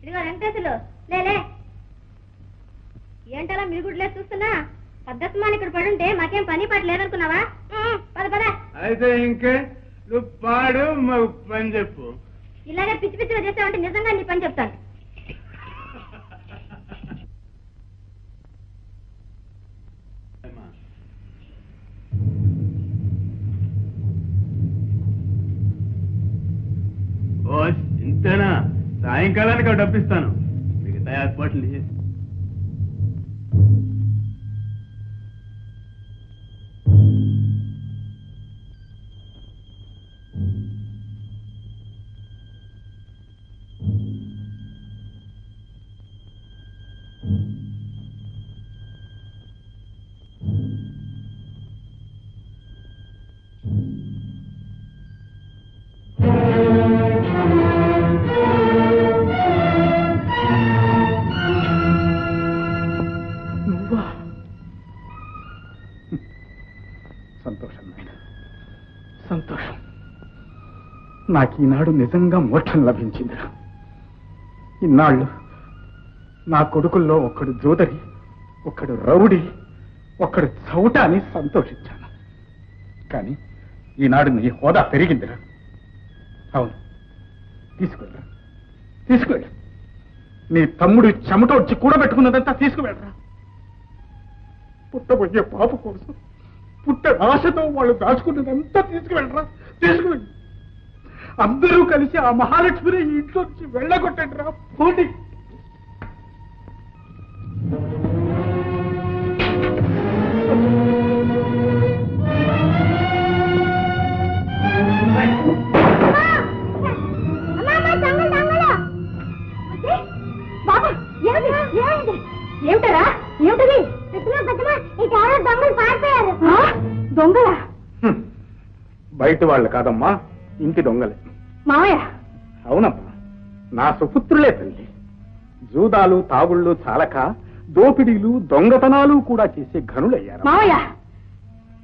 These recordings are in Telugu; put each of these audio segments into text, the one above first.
ఇదిగో వెంకటేశులు లేలే. ఏంటలా మిరుగుడ్లే చూస్తున్నా? పద్ధతిమాని ఇక్కడ పడుంటే మాకేం పని పాట లేదనుకున్నావా? పద పద. అయితే ఇంకే నువ్వు పాడు మాకు పని చెప్పు. ఇలాగే పిచ్చి పిచ్చిగా చేస్తావంటే నిజంగా నీ పని చెప్తాను. ఓ ఇంతేనా? సాయంకాలానికి డబ్బిస్తాను. మిగతా ఏర్పాట్లు చేసి సంతోషం. నాకు ఈనాడు నిజంగా మోక్షం లభించిందిరా. ఇన్నాళ్ళు నా కొడుకుల్లో ఒకడు జోదరి, ఒకడు రౌడీ, ఒకడు చౌట అని సంతోషించాను. కానీ ఈనాడు నీ హోదా పెరిగిందిరా. అవును, తీసుకువెళ్ళరా, తీసుకువెళ్ళు. నీ తమ్ముడు చెమట వచ్చి కూడబెట్టుకున్నదంతా తీసుకువెళ్ళరా. పుట్టబోయే పాప కోసం పుట్ట ఆశతో వాళ్ళు దాచుకున్నదంతా తీసుకువెళ్ళరా, తీసుకువెళ్ళి. అందరూ కలిసి ఆ మహాలక్ష్మిని ఇంట్లో నుంచి వెళ్ళగొట్టండి రా. పోటీ ఏమిటరా? ఏమిటది? దొంగలు పారిపోయారు. దొంగలా? బయట వాళ్ళు కాదమ్మా, ఇంటి దొంగలే. మావయ్య? అవునమ్మా, నా సుపుత్రులే తల్లి. జూదాలు తాగుళ్ళు చాలక దోపిడీలు దొంగతనాలు కూడా చేసే ఘనులయ్యారు. మావయ్య,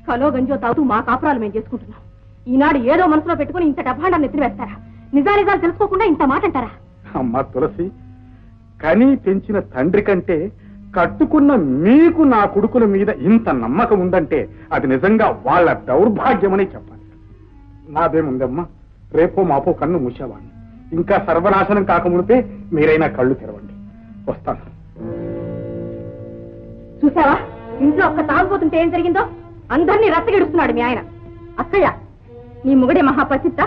కలో గంజో తాగుతూ మా కాపురాలు మేము చేసుకుంటున్నాం. ఈనాడు ఏదో మనసులో పెట్టుకుని ఇంత డబ్బాండాన్ని ఎత్తి వేస్తారా? నిజానిజాలు తెలుసుకోకుండా ఇంత మాట అంటారా? అమ్మా తులసి, కనీ పెంచిన తండ్రి కంటే కట్టుకున్న మీకు నా కొడుకుల మీద ఇంత నమ్మకం ఉందంటే అది నిజంగా వాళ్ళ దౌర్భాగ్యమని చెప్పాలి. నాదేముందమ్మా, రేపో మాపో కన్ను మూసేవాడిని. ఇంకా సర్వనాశనం కాకముడితే మీరైనా కళ్ళు తెరవండి. వస్తాను. చూసావా ఇంట్లో ఒక్క తాగుపోతుంటే ఏం జరిగిందో? అందరినీ రచ్చగిడుస్తున్నాడు మీ ఆయన. అక్కయ్య, నీ మొగుడే మహాపచిత్త.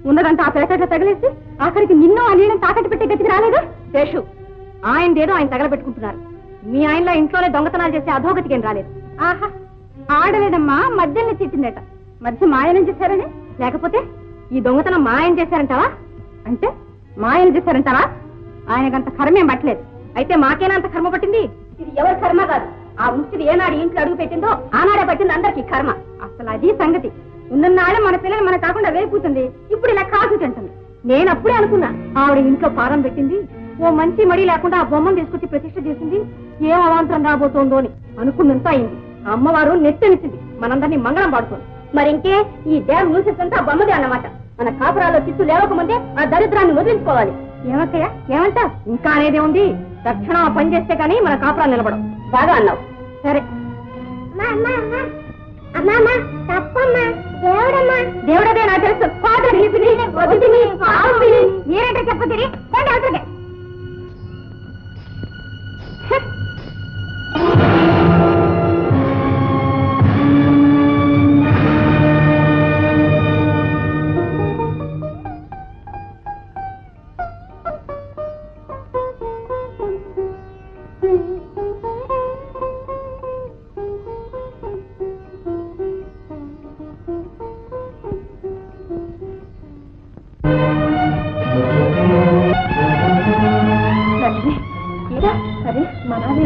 ఉన్నదంతా ఆ పేట తగిలేసి ఆఖరికి నిన్ను ఆ నీళ్ళని తాకట్టు పెట్టే గతికి రాలేదు. శేషు, ఆయనదేదో ఆయన తగలబెట్టుకుంటున్నారు. మీ ఆయనలో ఇంట్లోనే దొంగతనాలు చేసే అధోగతికి ఏం రాలేదు. ఆహా, ఆడలేదమ్మా, మధ్యని తిట్టిందట. మధ్య మాయనం చేశారని? లేకపోతే ఈ దొంగతనం మాయం చేశారంటావా? అంటే మాయం చేశారంటావా? ఆయనకంత కర్మేం పట్టలేదు. అయితే మాకేనా అంత కర్మ పట్టింది? ఇది ఎవరి కర్మ కాదు. ఆ ముష్టిది ఏనాడు ఇంట్లో అడుగు పెట్టిందో ఆనాడే పట్టింది అందరికీ కర్మ. అసలు అది సంగతి. ఉన్ననాడే మన పిల్లలు మన కాకుండా వేపుతుంది. ఇప్పుడు ఇలా కాసు తింటుంది. నేను అప్పుడే అనుకున్నా, ఆవిడ ఇంట్లో పారం పెట్టింది, ఓ మంచి మడి లేకుండా ఆ బొమ్మను తీసుకొచ్చి ప్రతిష్ఠ చేసింది, ఏం అవాంతరం రాబోతోందో అని అనుకున్నంత అయింది. ఆ అమ్మవారు నెట్టనిచ్చింది మనందరినీ మంగళం పాడుతోంది. మరింకే ఈ దేవ మూసేసంతా బొమ్మదే అన్నమాట. మన కాపురాల్లో చిత్తు లేవకముందే ఆ దరిద్రాన్ని వదిలించుకోవాలి. ఏమక్కయ్యా, ఏమంటా? ఇంకా అనేదే ఉంది. తక్షణం ఆ పని చేస్తే కానీ మన కాపురాలు నిలబడం. బాగా అన్నావు. సరే. దేవుడదే నాకు తెలుసు. మీరేంటే చెప్పదిరి. అవసరమే.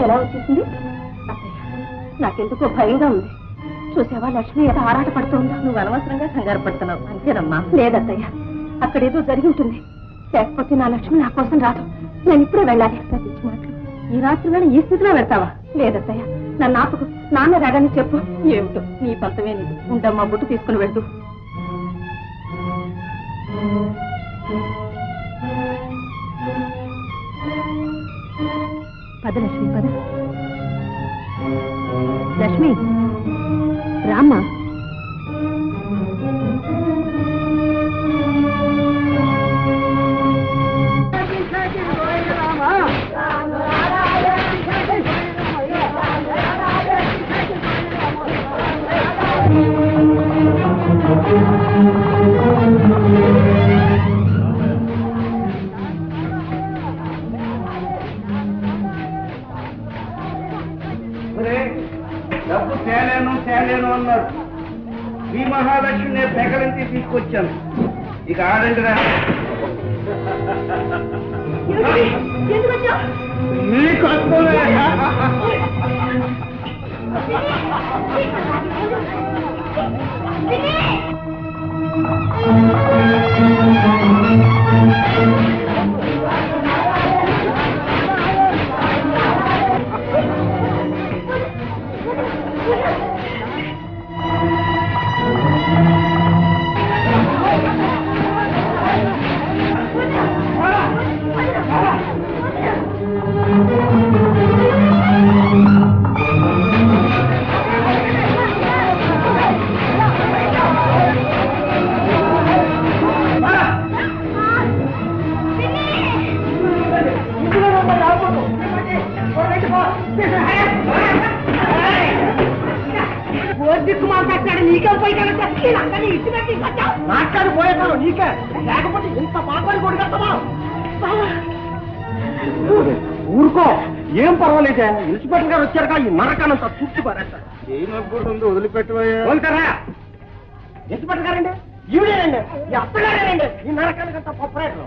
ఎలా వచ్చేసింది? నాకెందుకో భయంగా ఉంది. చూసావా లక్ష్మి ఎలా ఆరాట పడుతుందా? నువ్వు అనవసరంగా కంగారు పడుతున్నావు అంతేనమ్మా. లేదత్తయ్య, అక్కడేదో జరిగి ఉంటుంది. లేకపోతే నా లక్ష్మి నా కోసం రాదు. నేను ఇప్పుడే వెళ్ళాలి. మాటలు ఈ రాత్రి వేళ ఈ స్థితిలో వెళ్తావా? లేదత్తయ్య, నన్ను ఆపకు. నాన్న రాగానే చెప్పు. ఏమిటో నీ పంతమే నీది. ఉండమ్మా, బుట్టు తీసుకుని వెళ్తూ. పద లక్ష్మి, పద. లక్ష్మి రామ్మా. డబ్బు తేలేను అన్నారు. ఈ మహాలక్ష్మిని పెకలించి తీసుకొచ్చాను. ఇక ఆడండిరా. నీకు మాట్లాడిపోయేతాను నీకే, లేకపోతే ఇంత పాపాలు కొడుకెళ్తావా? ఊరుకో, ఏం పర్వాలేదే. ఇన్స్పెక్టర్ గారు వచ్చారుగా ఈ నరకానంత చుట్టూ పారేస్తారు. ఏమనుకుంటుంది వదిలిపెట్టవయ్యా. వదులుతారా? ఇన్స్పెక్టర్ గారండి, ఈవిడేనండి, ఈ అత్తగారేనండి ఈ నరకానికంత పప్పరేట్లు.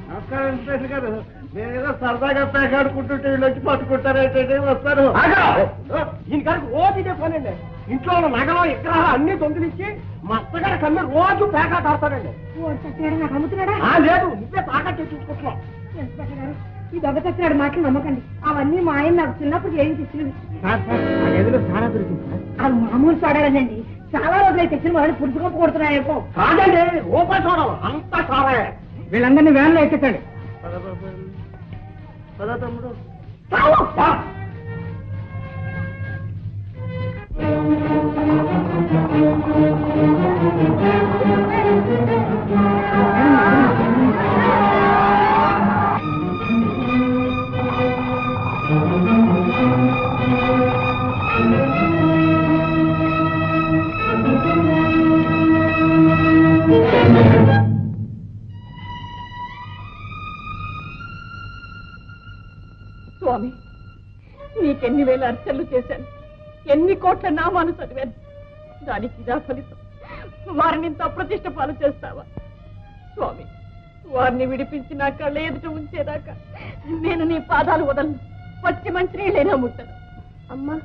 నమస్కారం ఇన్స్పెక్టర్ గారు. నేనేదో సరదాగా పేకాడుకుంటుంటే వీళ్ళు వచ్చి పట్టుకుంటారేంటంటే వస్తారు. దీని గారికి రోజు ఇదే పనండి. ఇంట్లో ఉన్న నగలు విగ్రహాలు అన్ని దొంగిలించి మా అత్తగారి కమ్మి రోజు పేకాట ఆడతాడండి. నాకు అమ్ముతున్నాడా? లేదు, నువ్వే తాకట్టు చూసుకుంటున్నావు. ఇన్స్పెక్టర్ గారు, ఈ దొంగ చచ్చినాడు మాటలు నమ్మకండి. అవన్నీ మా ఆయన నాకు చిన్నప్పుడు ఏం తెచ్చినవి. గదిలో చాలా దొరికింది. అవి మామూలు చూడాలండి. చాలా రోజులు తెచ్చిన వాళ్ళు పురుషుగా కొడుతున్నాయేమో. కాదండి, రూపాయి చూడాలి అంతా సారే. వీళ్ళందరినీ వ్యాన్లో ఎక్కించండి. పద తమ్ముడు. స్వామి, నీకెన్ని వేల అర్చనలు చేశాను, ఎన్ని కోట్ల నామాలు చదివాను. దానికి ఇదా ఫలితం? వారిని ఇంత అప్రతిష్ట పాలు చేస్తావా? స్వామి, వారిని విడిపించి నా కళ్ళ ఎదుట ఉంచేదాకా నేను నీ పాదాలు వదలను. పచ్చి మంచి నీళ్ళైనా ముట్టను. అమ్మా,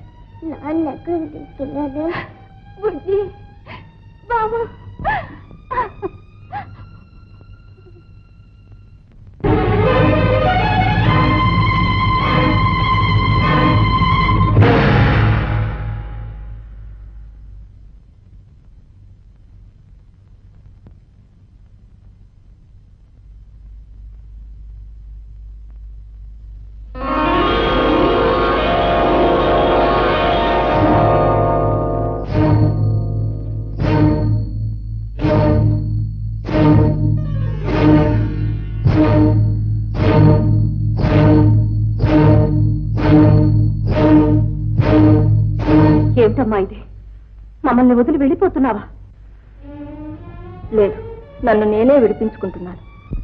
నాన్న ఎక్కడికి తీసుకెళ్ళాడు? బుజ్జి బాబు, ఏమిటమ్మా ఇది? మమ్మల్ని వదిలి వెళ్ళిపోతున్నావా? లేదు, నన్ను నేనే విడిపించుకుంటున్నాను.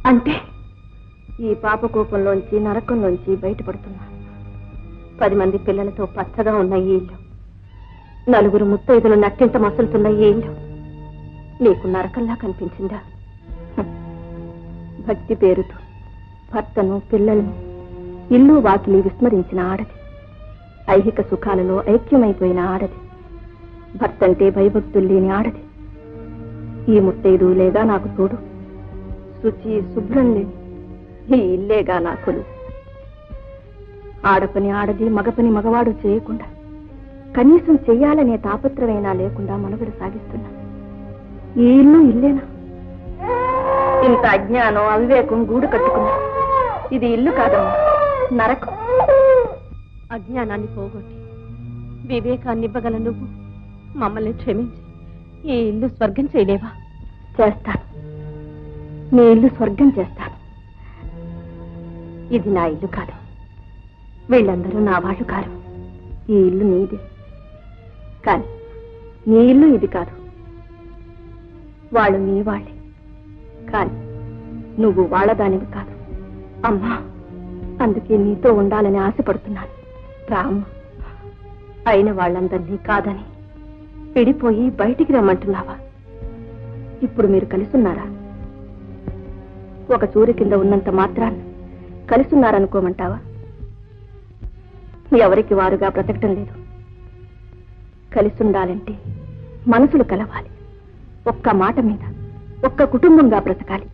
అంటే ఈ పాప కోపంలోంచి, నరకంలోంచి బయటపడుతున్నాను. 10 మంది పిల్లలతో పచ్చగా ఉన్న ఈ ఇల్లు, 4 ముత్తైదులు నట్టింట మసులుతున్న ఈ ఇల్లు నీకు నరకంలా కనిపించిందా? భక్తి పేరుతో భర్తను, పిల్లలను, ఇల్లు వాకిలి విస్మరించిన ఆడది, ఐహిక సుఖాలలో ఐక్యమైపోయిన ఆడది, భర్తంటే భయభక్తులు లేని ఆడది. ఈ ముత్తైదు లేదా నాకు తోడు, శుచి శుభ్రం లేని ఈ ఇల్లేగా నా కొలువు. ఆడపని ఆడది, మగపని మగవాడు చేయకుండా, కనీసం చెయ్యాలనే తాపత్రమైనా లేకుండా మనుగడ సాగిస్తున్నా ఈ ఇల్లు ఇల్లేనా? ఇంత అజ్ఞానం, అవివేకం గూడు కట్టుకున్నా ఇది ఇల్లు కాదమ్మా, నరకం. అజ్ఞానాన్ని పోగొట్టి వివేకాన్ని ఇవ్వగల నువ్వు మమ్మల్ని క్షమించి ఈ ఇల్లు స్వర్గం చేయలేవా? చేస్తాను, నీ ఇల్లు స్వర్గం చేస్తాను. ఇది నా ఇల్లు కాదు, వీళ్ళందరూ నా వాళ్ళు కారు. ఈ ఇల్లు నీది, కానీ నీ ఇల్లు ఇది కాదు. వాళ్ళు నీ వాళ్ళే, కానీ నువ్వు వాళ్ళదానివి కాదు. అమ్మా, అందుకే నీతో ఉండాలని ఆశపడుతున్నాను. రామ్మ, అయిన వాళ్ళందరినీ కాదని విడిపోయి బయటికి రమ్మంటున్నావా? ఇప్పుడు మీరు కలిసున్నారా? ఒక చూరి కింద ఉన్నంత మాత్రాన్ని కలిసున్నారనుకోమంటావా? ఎవరికి వారుగా బ్రతకటం లేదు. కలిసుండాలంటే మనసులు కలవాలి. ఒక్క మాట మీద ఒక్క కుటుంబంగా బ్రతకాలి.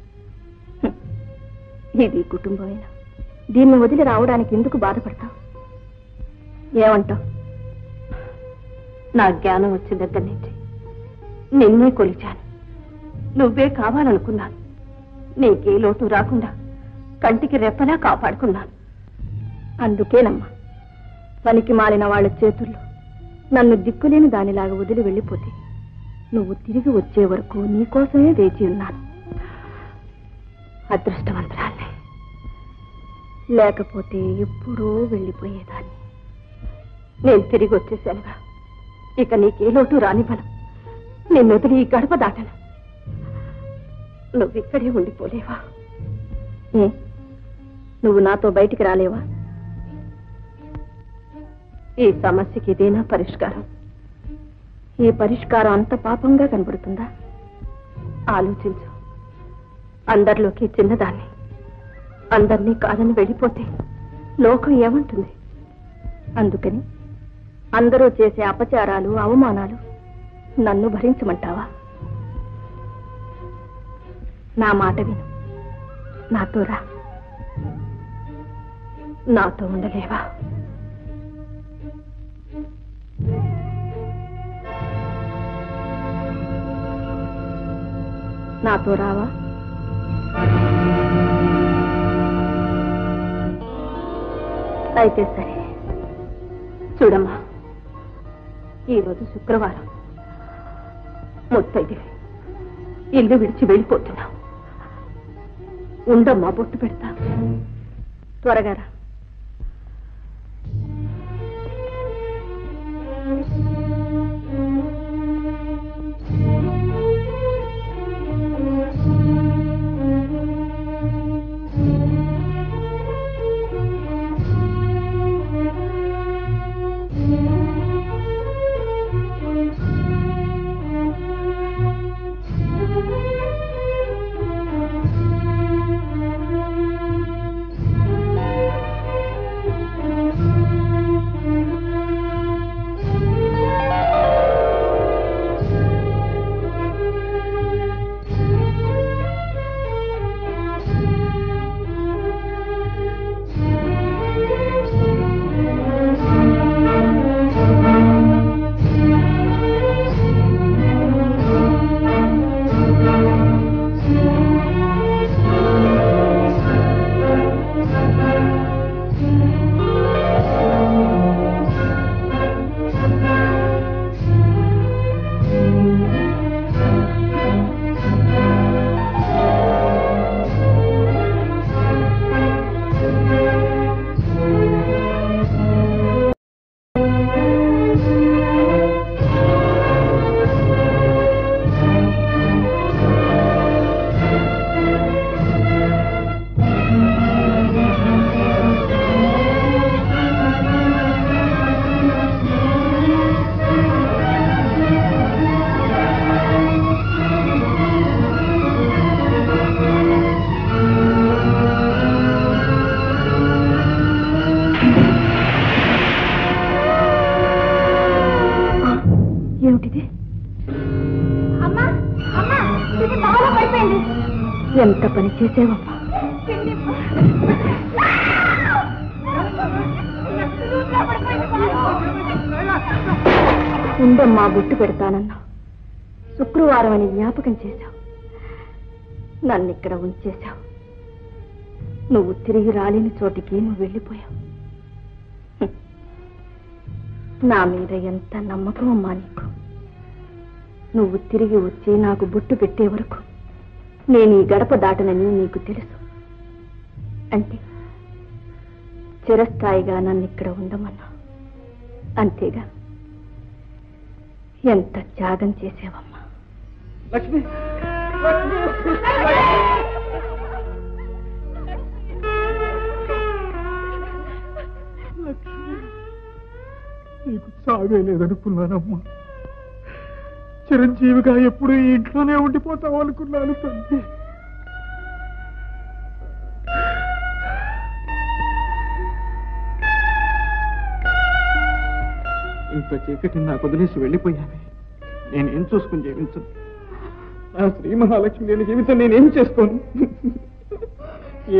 ఇది కుటుంబమేనా? దీన్ని వదిలి రావడానికి ఎందుకు బాధపడతావు? ఏమంటావు? నా జ్ఞానం వచ్చిన దగ్గర నుంచి నిన్నే కొలిచాను. నువ్వే కావాలనుకున్నాను. నీకే లోటు రాకుండా కంటికి రెప్పలా కాపాడుకున్నాను. అందుకేనమ్మా, పనికి మాలిన వాళ్ళ చేతుల్లో నన్ను దిక్కులేని దానిలాగా వదిలి వెళ్ళిపోతే నువ్వు తిరిగి వచ్చే వరకు నీకోసమే వేచి ఉన్నాను. అదృష్టవంతురాలే, లేకపోతే ఎప్పుడో వెళ్ళిపోయేదాన్ని. నేను తిరిగి వచ్చేసానుగా, ఇక నీకే లోటు రానివ్వను. నిన్ను వదిలి ఈ గడప దాటను. నువ్విక్కడే ఉండిపోలేవా? నువ్వు నాతో బయటికి రాలేవా? ఈ సమస్యకి ఇదేనా పరిష్కారం? ఈ పరిష్కారం అంత పాపంగా కనబడుతుందా? ఆలోచించు. అందరిలోకి చిన్నదాన్ని, అందరినీ కాదని వెళ్ళిపోతే లోకం ఏమంటుంది? అందుకని అందరూ చేసే అపచారాలు, అవమానాలు నన్ను భరించమంటావా? నా మాట విను, నాతో రా. నాతో ఉండలేవా? నాతో రావా? అయితే సరే. చూడమ్మా, ఈరోజు శుక్రవారం. ముత్తైదువి ఇల్లు విడిచి వెళ్ళిపోతున్నావు. ఉండమ్మా, బొట్టు పెడతా. త్వరగా రా. ఎంత పని చేసేవమ్మా! ఉండమ్మా, బొట్టు పెడతానన్నా. శుక్రవారం అని జ్ఞాపకం చేశావు, నన్నిక్కడ ఉంచేశావు. నువ్వు తిరిగి రాలేని చోటికి నువ్వు వెళ్ళిపోయావు. నా మీద ఎంత నమ్మకం అమ్మా నీకు. నువ్వు తిరిగి వచ్చి నాకు బొట్టు పెట్టే వరకు నేను ఈ గడప దాటనని నీకు తెలుసు. అంటే చిరస్థాయిగా నన్ను ఇక్కడ ఉండమన్నా. అంతేగా? ఎంత త్యాగం చేసావమ్మా. లక్ష్మి నీకు చావే లేదనుకున్నానమ్మా. చిరంజీవిగా ఎప్పుడు ఈ ఇంట్లోనే ఉండిపోతావు అనుకున్నాను తండ్రి. ఇంత చీకటి నాకు వదిలేసి వెళ్ళిపోయాను. నేనేం చూసుకుని జీవించను. నా శ్రీ మహాలక్ష్మి లేని జీవితం నేనేం చేసుకోను.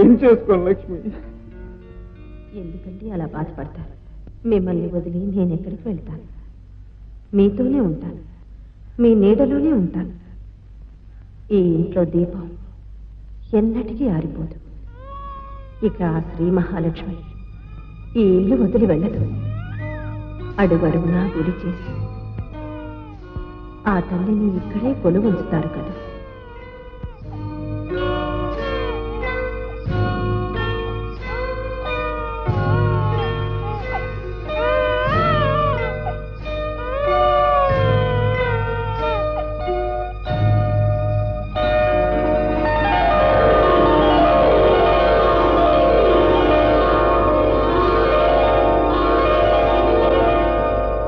ఏం చేసుకోను లక్ష్మి. ఎందుకండి అలా బాధపడతారు? మిమ్మల్ని వదిలి నేను ఎక్కడికి వెళ్తాను? మీతోనే ఉంటాను, మీ నీడలోనే ఉంటాను. ఈ ఇంట్లో దీపం ఎన్నటికీ ఆరిపోదు. ఇక ఆ శ్రీ మహాలక్ష్మి ఈ ఇల్లు వదిలి వెళ్ళదు. అడుగడుగునా గుడి చేసి ఆ తల్లిని ఇక్కడే కొలువుంచుతారు కదా.